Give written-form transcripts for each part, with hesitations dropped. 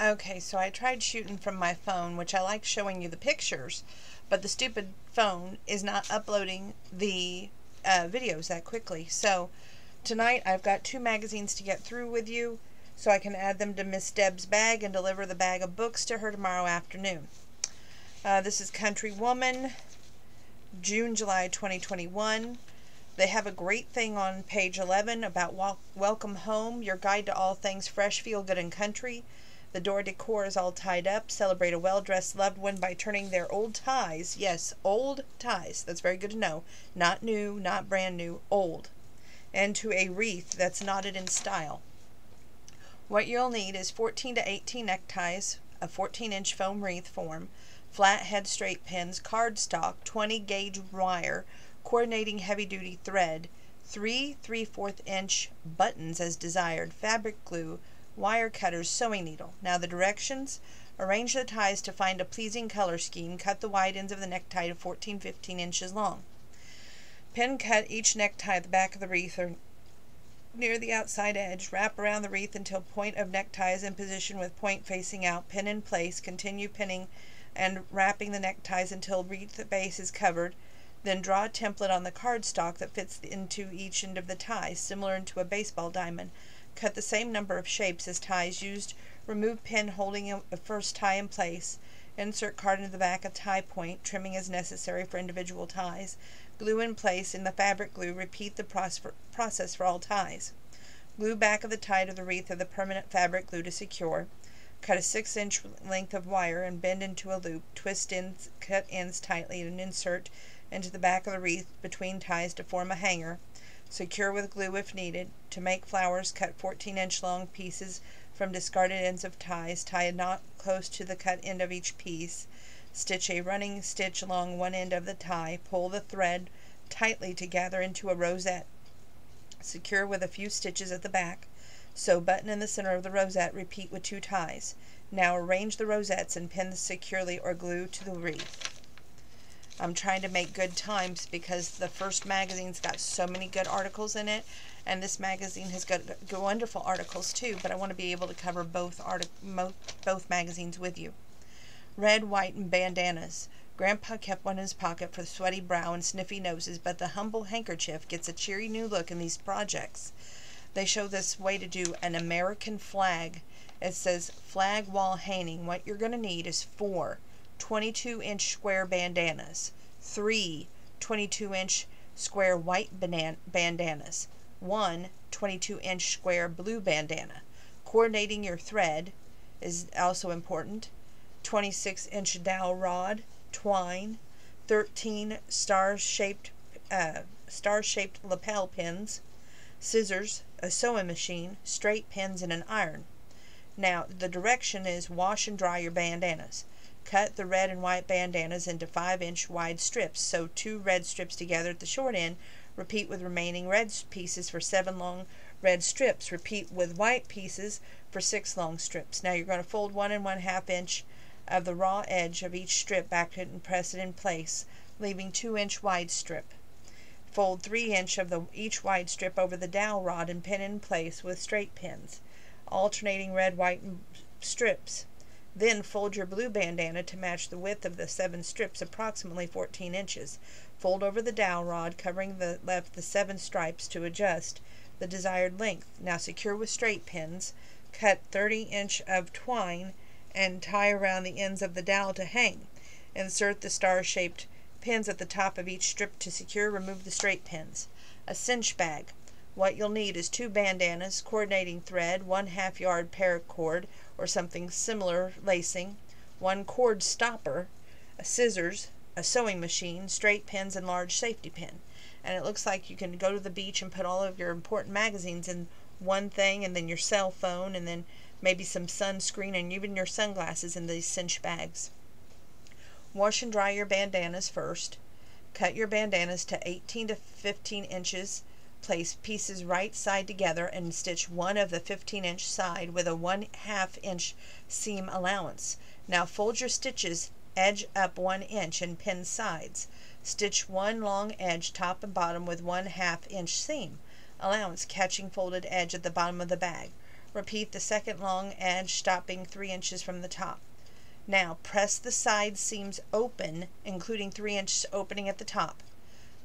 Okay, so I tried shooting from my phone, which I like showing you the pictures, but the stupid phone is not uploading the videos that quickly. So tonight I've got 2 magazines to get through with you so I can add them to Miss Deb's bag and deliver the bag of books to her tomorrow afternoon. This is Country Woman, June, July 2021. They have a great thing on page 11 about Welcome Home, your guide to all things fresh, feel good, and country. The door decor is all tied up. Celebrate a well-dressed loved one by turning their old ties, yes, old ties, that's very good to know, not new, not brand new, old, into a wreath that's knotted in style. What you'll need is 14 to 18 neckties, a 14-inch foam wreath form, flathead straight pins, cardstock, 20 gauge wire, coordinating heavy-duty thread, 3 3/4-inch buttons as desired, fabric glue, wire cutters, sewing needle. Now the directions: arrange the ties to find a pleasing color scheme. Cut the wide ends of the necktie to 14-15 inches long. Pin cut each necktie at the back of the wreath or near the outside edge. Wrap around the wreath until point of necktie is in position with point facing out. Pin in place. Continue pinning and wrapping the neckties until wreath base is covered. Then draw a template on the cardstock that fits into each end of the tie, similar to a baseball diamond. Cut the same number of shapes as ties used. Remove pin holding the first tie in place. Insert card into the back of tie point. Trimming is necessary for individual ties. Glue in place in the fabric glue. Repeat the process for all ties. Glue back of the tie to the wreath of the permanent fabric glue to secure. Cut a 6-inch length of wire and bend into a loop. Twist ends, cut ends tightly, and insert into the back of the wreath between ties to form a hanger. Secure with glue if needed. To make flowers, cut 14-inch long pieces from discarded ends of ties. Tie a knot close to the cut end of each piece. Stitch a running stitch along one end of the tie. Pull the thread tightly to gather into a rosette. Secure with a few stitches at the back. Sew button in the center of the rosette. Repeat with 2 ties. Now arrange the rosettes and pin securely or glue to the wreath. I'm trying to make good times because the first magazine's got so many good articles in it, and this magazine has got wonderful articles too, but I want to be able to cover both magazines with you. Red, white, and bandanas. Grandpa kept one in his pocket for sweaty brow and sniffy noses, but the humble handkerchief gets a cheery new look in these projects. They show this way to do an American flag. It says flag wall hanging. What you're going to need is 4 22-inch square bandanas, 3 22-inch square white bandanas, 1 22-inch square blue bandana. Coordinating your thread is also important. 26-inch dowel rod, twine, 13 star-shaped lapel pins, scissors, a sewing machine, straight pins, and an iron. Now the direction is wash and dry your bandanas. Cut the red and white bandanas into 5-inch wide strips. Sew 2 red strips together at the short end. Repeat with remaining red pieces for 7 long red strips. Repeat with white pieces for 6 long strips. Now you're going to fold 1 1/2 inch of the raw edge of each strip back and press it in place, leaving 2-inch wide strip. Fold 3-inch of each wide strip over the dowel rod and pin in place with straight pins, alternating red, white, and strips. Then fold your blue bandana to match the width of the 7 strips, approximately 14 inches. Fold over the dowel rod, covering the 7 stripes to adjust the desired length. Now secure with straight pins. Cut 30-inch of twine and tie around the ends of the dowel to hang. Insert the star-shaped pins at the top of each strip to secure. Remove the straight pins. A cinch bag. What you'll need is 2 bandanas, coordinating thread, 1/2 yard paracord or something similar lacing, 1 cord stopper, scissors, a sewing machine, straight pins, and large safety pin. And it looks like you can go to the beach and put all of your important magazines in one thing, and then your cell phone, and then maybe some sunscreen, and even your sunglasses in these cinch bags. Wash and dry your bandanas first. Cut your bandanas to 18 to 15 inches. Place pieces right side together and stitch one of the 15-inch side with a 1/2 inch seam allowance. Now fold your stitches edge up 1 inch and pin sides. Stitch one long edge top and bottom with 1/2 inch seam allowance, catching folded edge at the bottom of the bag. Repeat the second long edge, stopping 3 inches from the top. Now press the side seams open, including 3-inch opening at the top.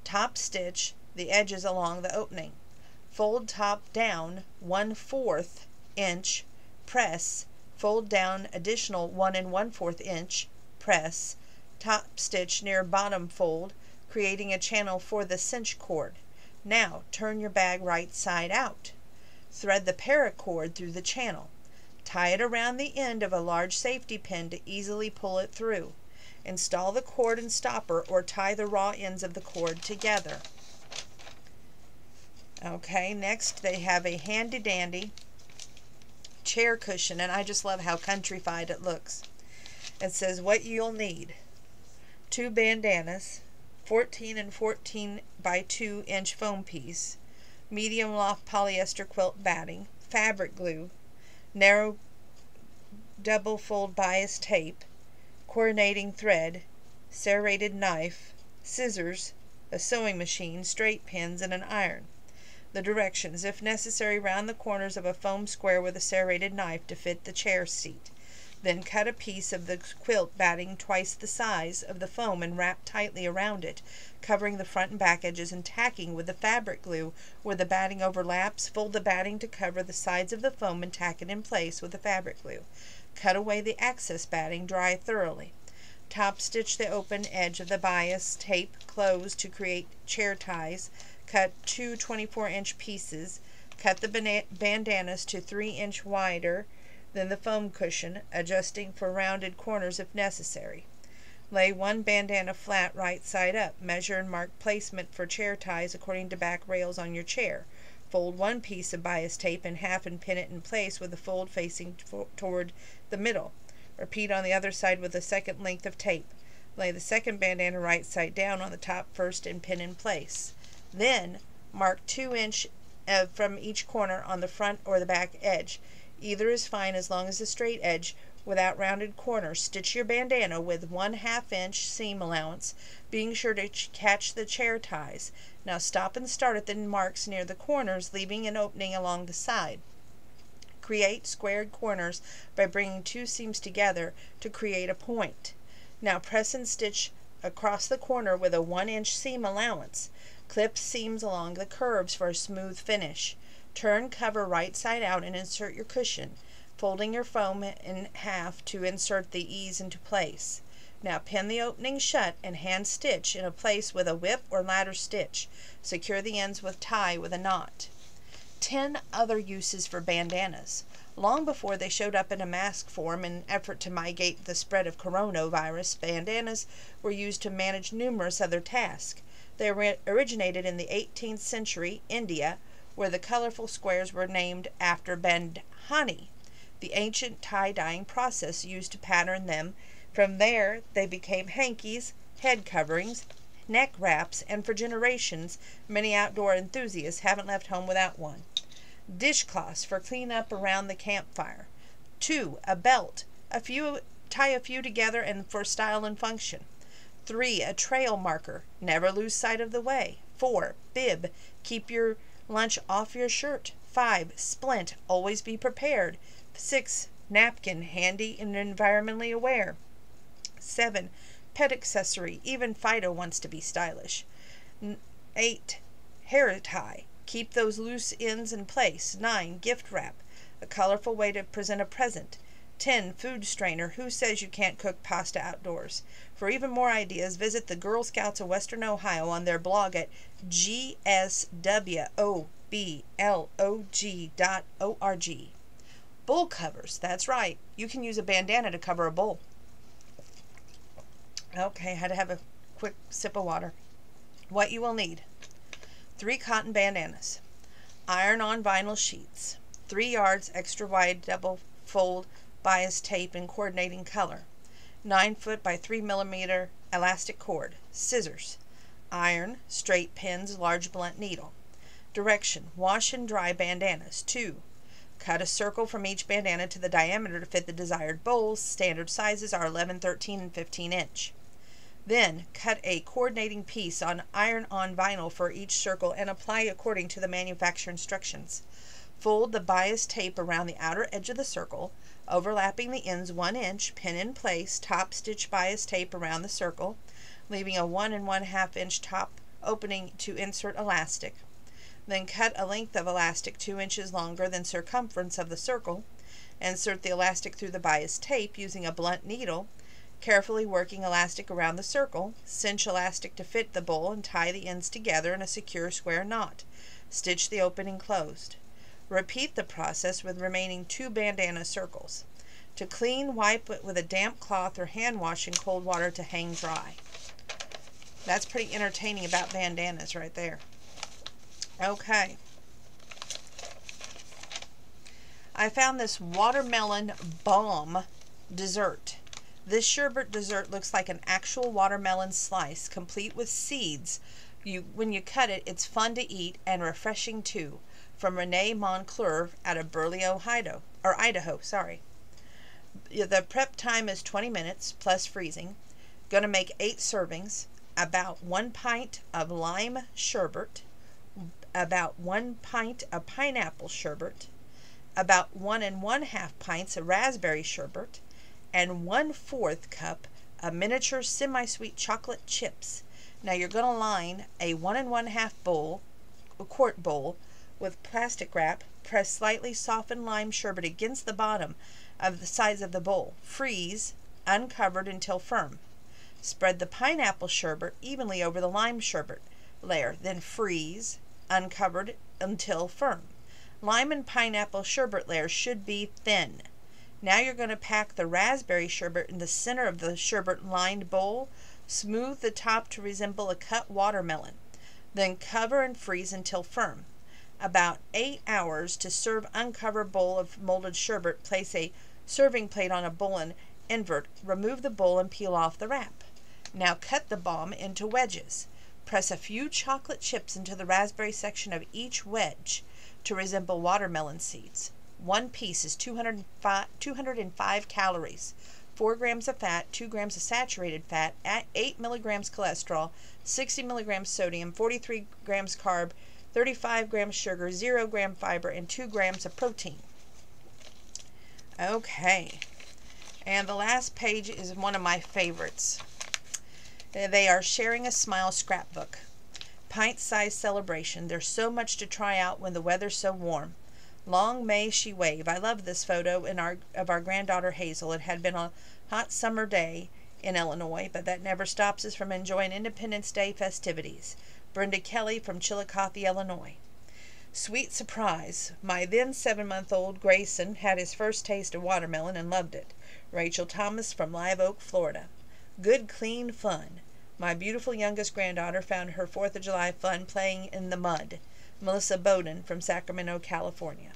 Top stitch the edges along the opening. Fold top down 1/4 inch, press, fold down additional 1 1/4 inch, press, top stitch near bottom fold, creating a channel for the cinch cord. Now turn your bag right side out. Thread the paracord through the channel. Tie it around the end of a large safety pin to easily pull it through. Install the cord and stopper or tie the raw ends of the cord together. Okay, next they have a handy dandy chair cushion, and I just love how countrified it looks. It says what you'll need: 2 bandanas, 14 and 14 by 2 inch foam piece, medium loft polyester quilt batting, fabric glue, narrow double fold bias tape, coordinating thread, serrated knife, scissors, a sewing machine, straight pins, and an iron. The directions: if necessary, round the corners of a foam square with a serrated knife to fit the chair seat. Then cut a piece of the quilt batting twice the size of the foam and wrap tightly around it, covering the front and back edges and tacking with the fabric glue where the batting overlaps. Fold the batting to cover the sides of the foam and tack it in place with the fabric glue. Cut away the excess batting, dry thoroughly. Top stitch the open edge of the bias tape closed to create chair ties. Cut 2 24-inch pieces. Cut the bandanas to 3 inch wider than the foam cushion, adjusting for rounded corners if necessary. Lay one bandana flat right side up. Measure and mark placement for chair ties according to back rails on your chair. Fold one piece of bias tape in half and pin it in place with the fold facing toward the middle. Repeat on the other side with a second length of tape. Lay the second bandana right side down on the top first and pin in place. Then mark 2 inch from each corner on the front or the back edge. Either is fine as long as the straight edge without rounded corners. Stitch your bandana with 1/2 inch seam allowance, being sure to catch the chair ties. Now stop and start at the marks near the corners, leaving an opening along the side. Create squared corners by bringing 2 seams together to create a point. Now press and stitch across the corner with a 1 inch seam allowance. Clip seams along the curves for a smooth finish. Turn cover right side out and insert your cushion, folding your foam in half to insert the ease into place. Now pin the opening shut and hand stitch in a place with a whip or ladder stitch. Secure the ends with tie with a knot. 10 other uses for bandanas. Long before they showed up in a mask form in an effort to mitigate the spread of coronavirus, bandanas were used to manage numerous other tasks. They originated in the 18th century India, where the colorful squares were named after bandhani, the ancient tie-dyeing process used to pattern them. From there, they became hankies, head coverings, neck wraps, and for generations, many outdoor enthusiasts haven't left home without one. Dishcloths for clean up around the campfire. 2. A belt. Tie a few together and for style and function. 3. A trail marker. Never lose sight of the way. 4. Bib. Keep your lunch off your shirt. 5. Splint. Always be prepared. 6. Napkin. Handy and environmentally aware. 7. Pet accessory. Even Fido wants to be stylish. 8. Hair tie. Keep those loose ends in place. 9. Gift wrap. A colorful way to present a present. 10. Food strainer. Who says you can't cook pasta outdoors? For even more ideas, visit the Girl Scouts of Western Ohio on their blog at gswoblog.org. Bowl covers. That's right. You can use a bandana to cover a bowl. Okay, I had to have a quick sip of water. What you will need: 3 cotton bandanas, iron-on vinyl sheets, 3 yards extra wide double fold bias tape in coordinating color, 9 foot by 3 millimeter elastic cord, scissors, iron, straight pins, large blunt needle. Direction: wash and dry bandanas. 2. Cut a circle from each bandana to the diameter to fit the desired bowls. Standard sizes are 11, 13, and 15 inch. Then cut a coordinating piece on iron-on vinyl for each circle and apply according to the manufacturer instructions. Fold the bias tape around the outer edge of the circle, overlapping the ends 1 inch, pin in place, top stitch bias tape around the circle, leaving a 1 1/2 inch top opening to insert elastic. Then cut a length of elastic 2 inches longer than circumference of the circle. Insert the elastic through the bias tape using a blunt needle, carefully working elastic around the circle. Cinch elastic to fit the bowl and tie the ends together in a secure square knot. Stitch the opening closed. Repeat the process with remaining 2 bandana circles. To clean, wipe it with a damp cloth or hand wash in cold water to hang dry. That's pretty entertaining about bandanas right there. Okay. I found this watermelon balm dessert. This sherbet dessert looks like an actual watermelon slice, complete with seeds. When you cut it, it's fun to eat and refreshing too. From Renee Monclure out of Burley, Idaho. The prep time is 20 minutes plus freezing. Gonna make 8 servings. About 1 pint of lime sherbet, about 1 pint of pineapple sherbet, about 1 1/2 pints of raspberry sherbet, and 1/4 cup of miniature semi-sweet chocolate chips. Now you're going to line a 1 1/2 quart bowl with plastic wrap. Press slightly softened lime sherbet against the bottom of the sides of the bowl. Freeze uncovered until firm. Spread the pineapple sherbet evenly over the lime sherbet layer, then freeze uncovered until firm. Lime and pineapple sherbet layers should be thin. Now you're going to pack the raspberry sherbet in the center of the sherbet lined bowl. Smooth the top to resemble a cut watermelon. Then cover and freeze until firm. About 8 hours to serve. Uncover bowl of molded sherbet. Place a serving plate on a bowl and invert. Remove the bowl and peel off the wrap. Now cut the balm into wedges. Press a few chocolate chips into the raspberry section of each wedge to resemble watermelon seeds. One piece is 205 calories, 4 grams of fat, 2 grams of saturated fat, 8 milligrams cholesterol, 60 milligrams sodium, 43 grams carb, 35 grams sugar, 0 gram fiber, and 2 grams of protein. Okay, and the last page is one of my favorites. They are Sharing a Smile scrapbook. Pint-sized celebration. There's so much to try out when the weather's so warm. Long may she wave. I love this photo of our granddaughter Hazel. It had been a hot summer day in Illinois, but that never stops us from enjoying Independence Day festivities. Brenda Kelly from Chillicothe, Illinois. Sweet surprise. My then 7-month-old Grayson had his first taste of watermelon and loved it. Rachel Thomas from Live Oak, Florida. Good, clean fun. My beautiful youngest granddaughter found her 4th of July fun playing in the mud. Melissa Bowden from Sacramento, California.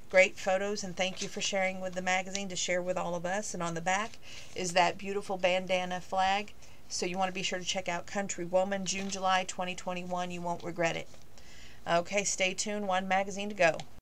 Great photos, and thank you for sharing with the magazine to share with all of us. And on the back is that beautiful bandana flag. So you want to be sure to check out Country Woman, June, July 2021. You won't regret it. Okay, stay tuned. One magazine to go.